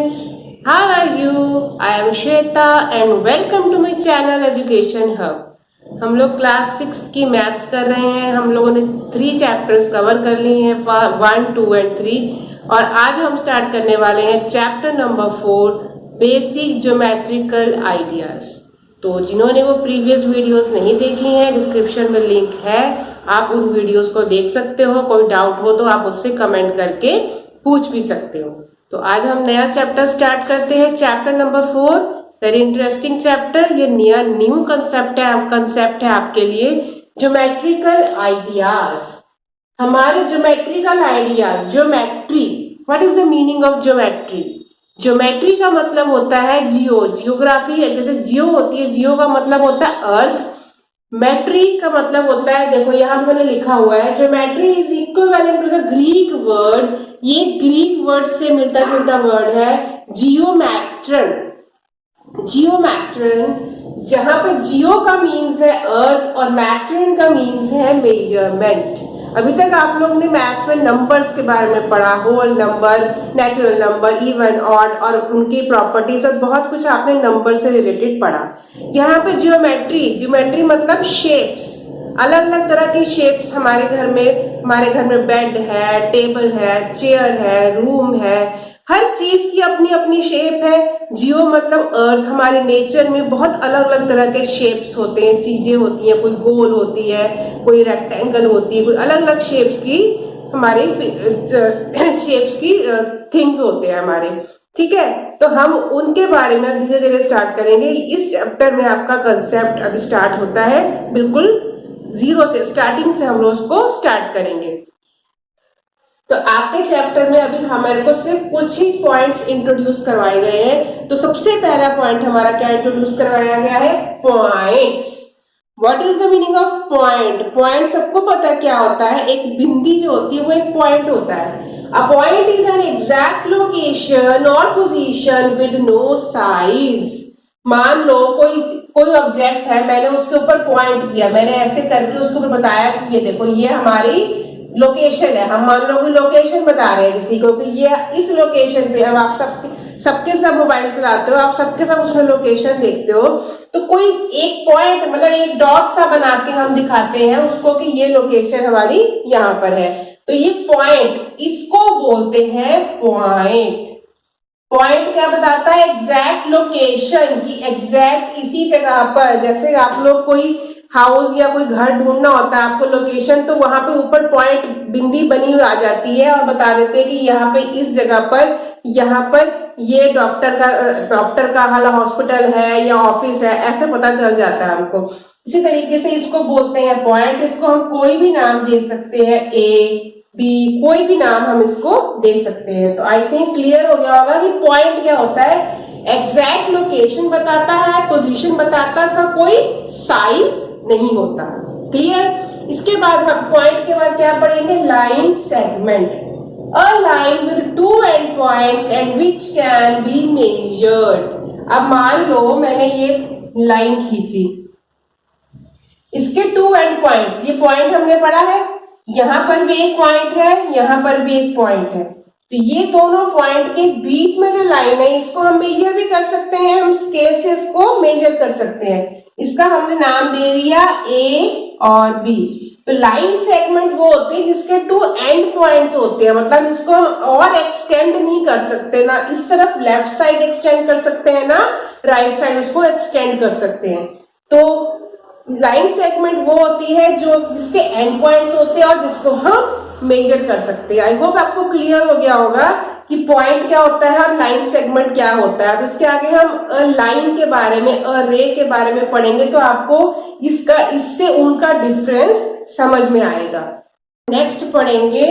friends, how are you? I am Shweta and welcome to my channel Education Hub. हम लोग class 6 की maths कर रहे हैं। हम लोगों ने 3 चैप्टर्स कवर कर लिए हैं, 1, 2 एंड 3, और आज हम स्टार्ट करने वाले हैं chapter number 4, basic geometrical ideas. तो जिन्होंने वो प्रीवियस वीडियोस नहीं देखी हैं, डिस्क्रिप्शन में लिंक है, आप उन वीडियोस को देख सकते हो। कोई डाउट हो तो आप उससे कमेंट करके पूछ भी सकते हो। तो आज हम नया चैप्टर स्टार्ट करते हैं, chapter number 4। Very interesting chapter. ये न्यू कंसेप्ट है आपके लिए, ज्योमेट्रिकल आइडियाज। हमारे geometrical ideas, geometry, what is the meaning of geometry? Geometry का मतलब होता है जियोग्राफी। जैसे जियो होती है, जियो का मतलब होता है अर्थ। मैट्री का मतलब होता है, देखो यहाँ मैंने लिखा हुआ है, geometry is equivalent to the Greek word. ये ग्रीक वर्ड से मिलता जुलता वर्ड है जियोमेट्रन। जियोमेट्रन, जहां पर जियो का मीन्स है अर्थ और मैट्रन का मीन्स है मेजरमेंट। अभी तक आप लोग ने मैथ्स में नंबर्स के बारे में पढ़ा, whole number, natural number, even, odd और उनकी प्रॉपर्टीज और बहुत कुछ आपने नंबर से रिलेटेड पढ़ा। यहाँ पे ज्योमेट्री मतलब शेप्स, अलग अलग तरह की शेप्स हमारे घर में बेड है, टेबल है, चेयर है, रूम है, हर चीज की अपनी अपनी शेप है। जियो मतलब अर्थ। हमारे नेचर में बहुत अलग अलग तरह के शेप्स होते हैं, चीजें होती हैं, कोई गोल होती है, कोई रेक्टेंगल होती है, कोई अलग अलग शेप्स की हमारे थिंग्स होते हैं हमारे। ठीक है, तो हम उनके बारे में धीरे धीरे स्टार्ट करेंगे। इस चैप्टर में आपका कंसेप्ट अभी स्टार्ट होता है, बिल्कुल जीरो से, स्टार्टिंग से हम लोग उसको स्टार्ट करेंगे। तो आपके चैप्टर में अभी हमारे को सिर्फ कुछ ही पॉइंट्स इंट्रोड्यूस करवाए गए हैं। तो सबसे पहला पॉइंट हमारा क्या इंट्रोड्यूस करवाया गया है? Points. What is the meaning of point? Point सबको पता है क्या होता है। एक बिंदी जो होती है वो एक पॉइंट होता है। A point is an exact location और पोजीशन विद नो साइज। मान लो कोई ऑब्जेक्ट है, मैंने उसके ऊपर पॉइंट किया, मैंने ऐसे करके उसके ऊपर बताया कि ये देखो ये हमारी लोकेशन है। हम मान लो कि लोकेशन बता रहे हैं किसी को कि ये इस लोकेशन पे। अब आप सबके सब मोबाइल चलाते हो, आप सबके सब उसमें लोकेशन देखते हो, तो कोई एक पॉइंट मतलब एक डॉट सा बना के हम दिखाते हैं उसको कि ये लोकेशन हमारी यहाँ पर है। तो ये पॉइंट, इसको बोलते हैं पॉइंट। पॉइंट क्या बताता है? एग्जैक्ट लोकेशन की, एग्जैक्ट इसी जगह पर। जैसे आप लोग कोई हाउस या कोई घर ढूंढना होता है आपको लोकेशन, तो वहां पे ऊपर पॉइंट बिंदी बनी हुई आ जाती है और बता देते हैं कि यहाँ पे इस जगह पर, यहाँ पर ये डॉक्टर का हॉस्पिटल है या ऑफिस है, ऐसे पता चल जाता है हमको। इसी तरीके से इसको बोलते हैं पॉइंट। इसको हम कोई भी नाम दे सकते हैं, ए, बी, कोई भी नाम हम इसको दे सकते हैं। तो आई थिंक क्लियर हो गया होगा कि पॉइंट क्या होता है। एग्जैक्ट लोकेशन बताता है, पोजीशन बताता है, इसका कोई साइज नहीं होता। क्लियर? इसके बाद हम पॉइंट के बाद क्या पढ़ेंगे? Line segment. A line with 2 and points and which can be measured. अब मान लो मैंने ये लाइन खींची, इसके 2 एंड पॉइंट्स, ये पॉइंट हमने पढ़ा है, यहां पर भी एक पॉइंट है, यहां पर भी एक पॉइंट है। तो ये दोनों पॉइंट के बीच में जो लाइन है इसको हम मेजर भी कर सकते हैं, हम स्केल से इसको मेजर कर सकते हैं। इसका हमने नाम दे दिया ए और बी। तो लाइन सेगमेंट वो होते हैं जिसके 2 एंड पॉइंट्स होते हैं, मतलब इसको हम और एक्सटेंड नहीं कर सकते, ना इस तरफ लेफ्ट साइड एक्सटेंड कर सकते हैं, ना राइट साइड उसको एक्सटेंड कर सकते हैं। तो लाइन सेगमेंट वो होती है जो जिसके एंड पॉइंट्स होते हैं और जिसको हम मेजर कर सकते हैं। आई होप आपको क्लियर हो गया होगा कि पॉइंट क्या होता है और लाइन सेगमेंट क्या होता है। अब इसके आगे हम लाइन के बारे में, रे के बारे में पढ़ेंगे, तो आपको इससे उनका डिफरेंस समझ में आएगा। नेक्स्ट पढ़ेंगे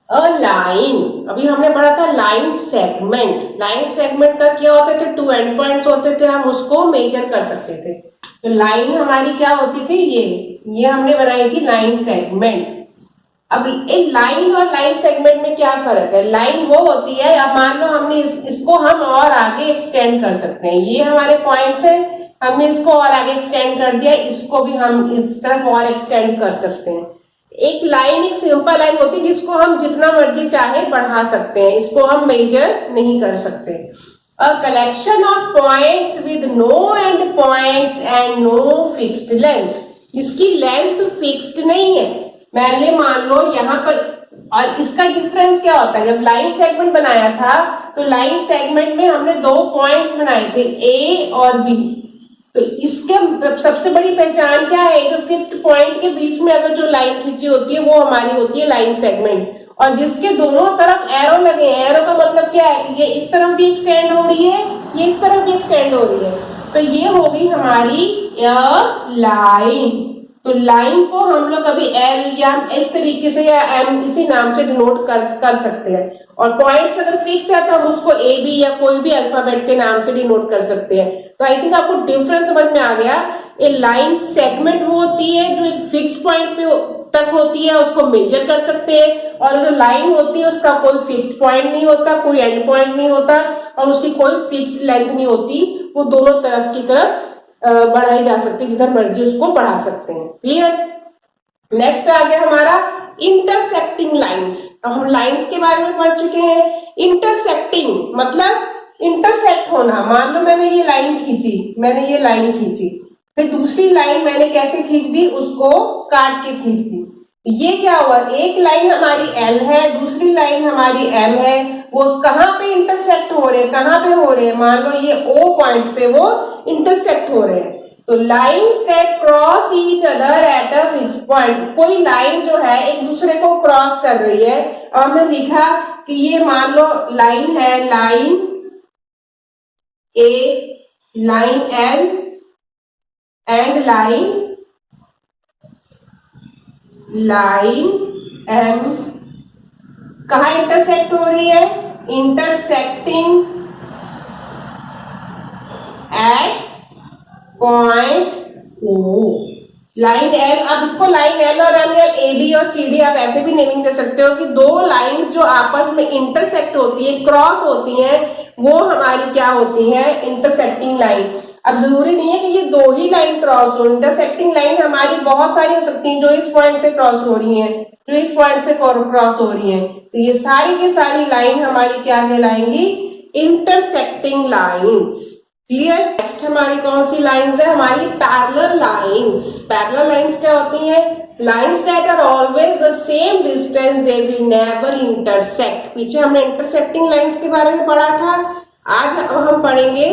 अ लाइन। अभी हमने पढ़ा था लाइन सेगमेंट। लाइन सेगमेंट का क्या होता था? 2 एंड पॉइंट्स होते थे, हम उसको मेजर कर सकते थे। तो लाइन हमारी क्या होती थी? ये हमने बनाई थी लाइन सेगमेंट। अब एक लाइन और लाइन सेगमेंट में क्या फर्क है? लाइन वो होती है, अब मान लो हमने इसको हम और आगे एक्सटेंड कर सकते हैं। ये हमारे पॉइंट्स है, हमने इसको और आगे एक्सटेंड कर दिया, इसको भी हम इस तरफ और एक्सटेंड कर सकते हैं। एक लाइन एक सिंपल लाइन होती है जिसको हम जितना मर्जी चाहे बढ़ा सकते हैं, इसको हम मेजर नहीं कर सकते। A collection of points with no end points and no fixed length, जिसकी लेंथ फिक्स्ड नहीं है। मैंने मान लो यहाँ पर, और इसका डिफरेंस क्या होता है, जब लाइन सेगमेंट बनाया था तो लाइन सेगमेंट में हमने दो पॉइंट्स बनाए थे ए और बी, तो इसके सबसे बड़ी पहचान क्या है, जो फिक्स्ड पॉइंट के बीच में अगर जो लाइन खींची होती है वो हमारी होती है लाइन सेगमेंट, और जिसके दोनों तरफ एरो लगे, एरो का मतलब क्या है कि ये इस तरफ भी एक्सटेंड हो रही है, ये इस तरफ भी एक्सटेंड हो रही है, तो ये हो गई हमारी लाइन। तो लाइन को हम लोग कभी एल या इस तरीके से या एम इसी नाम से डिनोट कर सकते हैं, और पॉइंट्स अगर फिक्स है तो हम उसको ए बी या कोई भी अल्फाबेट के नाम से डिनोट कर सकते हैं। तो आई थिंक आपको डिफरेंस समझ में आ गया। ए लाइन सेगमेंट वो होती है जो एक फिक्स पॉइंट पे तक होती है, उसको मेजर कर सकते हैं, और जो लाइन होती है उसका कोई फिक्स्ड पॉइंट नहीं होता, कोई एंड पॉइंट नहीं होता, और उसकी कोई फिक्स्ड लेंथ नहीं होती, वो दोनों तरफ की तरफ बढ़ाई जा सकती है, जिधर मर्जी उसको बढ़ा सकते हैं। क्लियर। नेक्स्ट आ गया हमारा इंटरसेक्टिंग लाइंस। अब हम लाइंस के बारे में पढ़ चुके हैं। इंटरसेक्टिंग मतलब इंटरसेक्ट होना। मान लो मैंने ये लाइन खींची, फिर दूसरी लाइन मैंने कैसे खींच दी, उसको काट के खींच दी। ये क्या हुआ, एक लाइन हमारी एल है, दूसरी लाइन हमारी एम है, वो कहां पे इंटरसेक्ट हो रहे हैं, कहां पे हो रहे हैं, मान लो ये ओ पॉइंट पे वो इंटरसेक्ट हो रहे हैं। तो lines that cross each other at a fixed point, कोई लाइन जो है एक दूसरे को क्रॉस कर रही है, और हमने लिखा कि ये मान लो लाइन है, line A, line L and line M कहाँ इंटरसेक्ट हो रही है, intersecting at point O. Line L, अब इसको लाइन एल और एम या ए बी और सी डी आप ऐसे भी नेमिंग दे सकते हो कि दो लाइंस जो आपस में इंटरसेक्ट होती है, क्रॉस होती है, वो हमारी क्या होती है, इंटरसेक्टिंग लाइन। अब जरूरी नहीं है कि ये दो ही लाइन क्रॉस हो, इंटरसेक्टिंग लाइन हमारी बहुत सारी हो सकती हैं, जो इस पॉइंट से क्रॉस हो रही हैं, जो इस पॉइंट से क्रॉस हो रही हैं, तो ये सारी की सारी लाइन हमारी क्या कहलाएंगी, इंटरसेक्टिंग लाइंस। क्लियर। नेक्स्ट हमारी कौन सी लाइंस है, हमारी पैरेलल लाइंस। पैरेलल लाइंस क्या होती हैं, lines that are always the same distance, they will never intersect. पीछे हमने इंटरसेक्टिंग लाइंस के बारे में पढ़ा था, आज अब हम पढ़ेंगे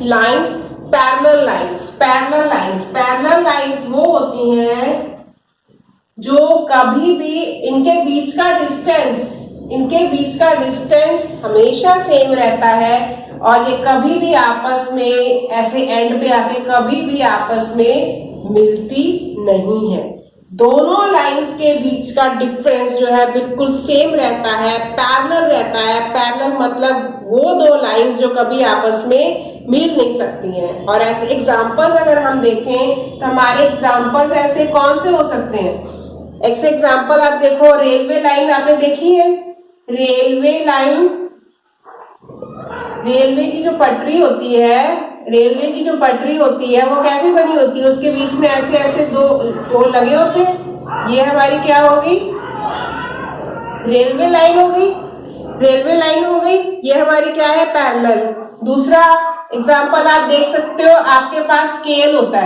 lines parallel lines. Parallel lines वो होती हैं जो कभी भी इनके बीच का डिस्टेंस हमेशा सेम रहता है, और ये कभी भी आपस में ऐसे एंड पे आके कभी भी आपस में मिलती नहीं है। दोनों लाइंस के बीच का डिफरेंस जो है बिल्कुल सेम रहता है, पैरेलल रहता है। पैरेलल मतलब वो दो लाइंस जो कभी आपस में मिल नहीं सकती हैं। और ऐसे एग्जाम्पल अगर हम देखें तो हमारे एग्जाम्पल ऐसे कौन से हो सकते हैं, ऐसे एग्जाम्पल आप देखो, रेलवे लाइन आपने देखी है, रेलवे लाइन, रेलवे की जो पटरी होती है वो कैसे बनी होती है, उसके बीच में ऐसे ऐसे दो लगे होते हैं, ये हमारी क्या होगी, रेलवे लाइन हो गई, ये हमारी क्या है, पैरेलल। दूसरा एग्जाम्पल आप देख सकते हो, आपके पास स्केल होता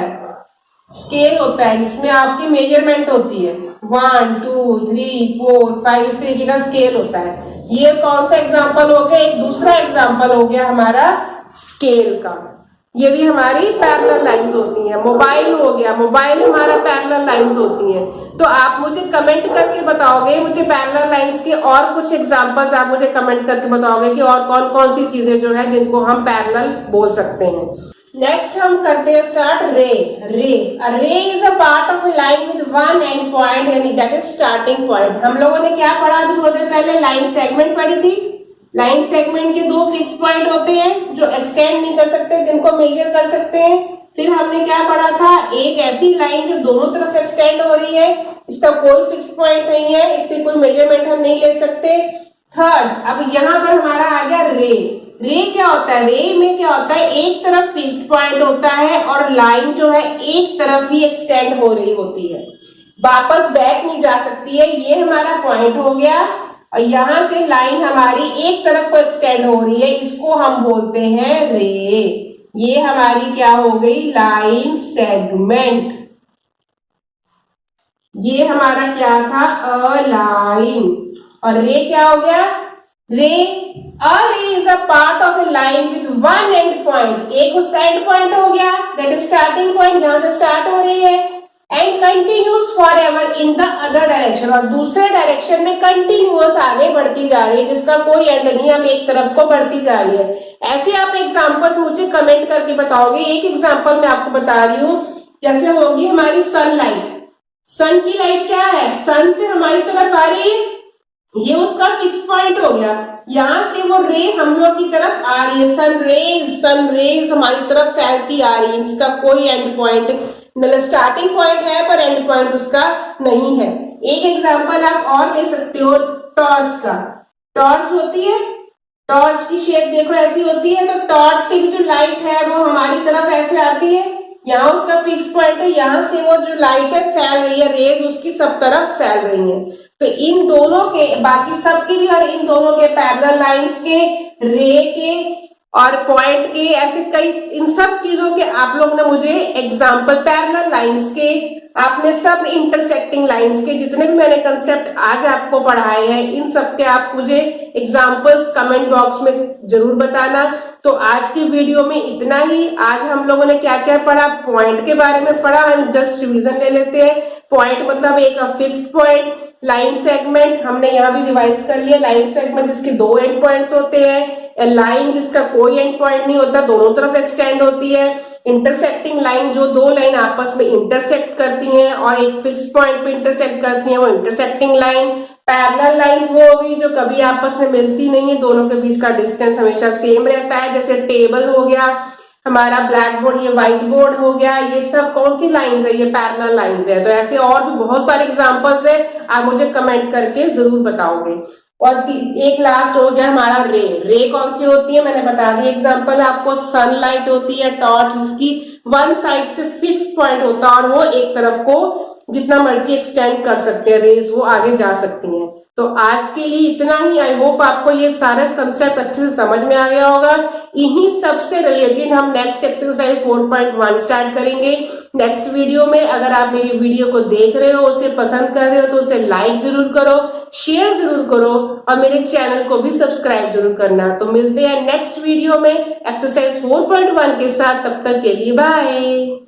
है जिसमें आपकी मेजरमेंट होती है, 1 2 3 4 5 इस तरीके का स्केल होता है। ये कौन सा एग्जाम्पल हो गया, एक दूसरा एग्जाम्पल हो गया हमारा स्केल का। ये भी हमारी पैरेलल लाइंस होती हैं। मोबाइल हो गया, मोबाइल हमारा पैरेलल लाइंस होती हैं। तो आप मुझे कमेंट करके बताओगे, मुझे पैरेलल लाइंस के और कुछ एग्जांपल्स आप मुझे कमेंट करके बताओगे कि और कौन कौन सी चीजें जो है जिनको हम पैरेलल बोल सकते हैं। नेक्स्ट हम करते हैं स्टार्ट रे is a part of A line with one and point, यानी दैट इज स्टार्टिंग पॉइंट। हम लोगों ने क्या पढ़ा अभी थोड़ी देर पहले, लाइन सेगमेंट पढ़ी थी। लाइन सेगमेंट के दो फिक्स पॉइंट होते हैं जो एक्सटेंड नहीं कर सकते, जिनको मेजर कर सकते हैं। फिर हमने क्या पढ़ा था, एक ऐसी लाइन जो दोनों तरफ एक्सटेंड हो रही है, इसका कोई फिक्स पॉइंट नहीं है, इसकी कोई मेजरमेंट हम नहीं ले सकते। थर्ड, अब यहाँ पर हमारा आ गया रे क्या होता है, रे में क्या होता है, एक तरफ फिक्स्ड पॉइंट होता है और लाइन जो है एक तरफ ही एक्सटेंड हो रही होती है। वापस बैक नहीं जा सकती है। ये हमारा पॉइंट हो गया और यहां से लाइन हमारी एक तरफ को एक्सटेंड हो रही है, इसको हम बोलते हैं रे। ये हमारी क्या हो गई, लाइन सेगमेंट। ये हमारा क्या था, अ लाइन। और रे क्या हो गया, रे, अ रे is a part of A line with one and point. एक उसका एंड पॉइंट हो गया, दैट इज स्टार्टिंग पॉइंट जहां से स्टार्ट हो रही है, and continuous for ever in the other direction, और दूसरे डायरेक्शन में कंटिन्यूअस आगे बढ़ती जा रही है, जिसका कोई एंड नहीं, अब एक तरफ को बढ़ती जा रही है। ऐसे आप एग्जाम्पल्स मुझे कमेंट करके बताओगे। एक एग्जाम्पल मैं आपको बता रही हूं, जैसे होगी हमारी सनलाइट। सन की लाइट क्या है, सन से हमारी तरफ आ रही है, ये उसका फिक्स पॉइंट हो गया, यहां से वो रे हम लोग की तरफ आ रही है, सन रेज हमारी तरफ फैलती आ रही है, इसका कोई एंड पॉइंट, मतलब स्टार्टिंग पॉइंट है पर एंड पॉइंट उसका नहीं है। एक एग्जांपल आप और ले सकते हो टॉर्च का। टॉर्च होती है, टॉर्च की शेप देखो ऐसी होती है, तो टॉर्च से भी जो लाइट है वो हमारी तरफ ऐसे आती है, यहाँ उसका फिक्स पॉइंट है, यहां से वो जो लाइट है फैल रही है, रेज उसकी सब तरफ फैल रही है। तो इन दोनों के, बाकी सबकी भी, और इन दोनों के पैरेलल लाइंस के, रे के और पॉइंट के, ऐसे कई, इन सब चीजों के आप लोग ने मुझे एग्जाम्पल, पैरेलल लाइंस के, आपने सब इंटरसेक्टिंग लाइंस के, जितने भी मैंने कंसेप्ट आज आपको पढ़ाए हैं, इन सब के आप मुझे एग्जाम्पल्स कमेंट बॉक्स में जरूर बताना। तो आज की वीडियो में इतना ही। आज हम लोगों ने क्या क्या पढ़ा, पॉइंट के बारे में पढ़ा, हम जस्ट रिवीजन ले लेते हैं। पॉइंट मतलब एक फिक्स्ड पॉइंट, लाइन सेगमेंट हमने यहाँ भी रिवाइज कर लिया, लाइन सेगमेंट जिसके दो एंड पॉइंट्स होते हैं, लाइन जिसका कोई एंड पॉइंट नहीं होता, दोनों तरफ एक्सटेंड होती है, इंटरसेक्टिंग लाइन जो दो लाइन आपस में इंटरसेक्ट करती हैं और एक फिक्स पॉइंट पे इंटरसेक्ट करती हैं, वो इंटरसेक्टिंग लाइन। पैरेलल लाइंस वो होगी जो कभी आपस में मिलती नहीं है, दोनों के बीच का डिस्टेंस हमेशा सेम रहता है, जैसे टेबल हो गया हमारा, ब्लैक बोर्ड, ये व्हाइट बोर्ड हो गया, ये सब कौन सी लाइंस है, ये पैरेलल लाइंस है। तो ऐसे और भी बहुत सारे एग्जांपल्स है, आप मुझे कमेंट करके जरूर बताओगे। और एक लास्ट हो गया हमारा रे। रे कौन सी होती है, मैंने बता दिया एग्जांपल आपको, सनलाइट होती है, टॉर्च जिसकी वन साइड से फिक्स्ड पॉइंट होता है और वो एक तरफ को जितना मर्जी एक्सटेंड कर सकते हैं, रेज वो आगे जा सकती हैं। तो आज के लिए इतना ही। आई होप आपको ये सारा कंसेप्ट अच्छे से समझ में आ गया होगा। इन्हीं सबसे रिलेटेड हम नेक्स्ट एक्सरसाइज 4.1 स्टार्ट करेंगे नेक्स्ट वीडियो में। अगर आप मेरी वीडियो को देख रहे हो, उसे पसंद कर रहे हो, तो उसे लाइक जरूर करो, शेयर जरूर करो और मेरे चैनल को भी सब्सक्राइब जरूर करना। तो मिलते हैं नेक्स्ट वीडियो में एक्सरसाइज 4.1 के साथ, तब तक के लिए बाय।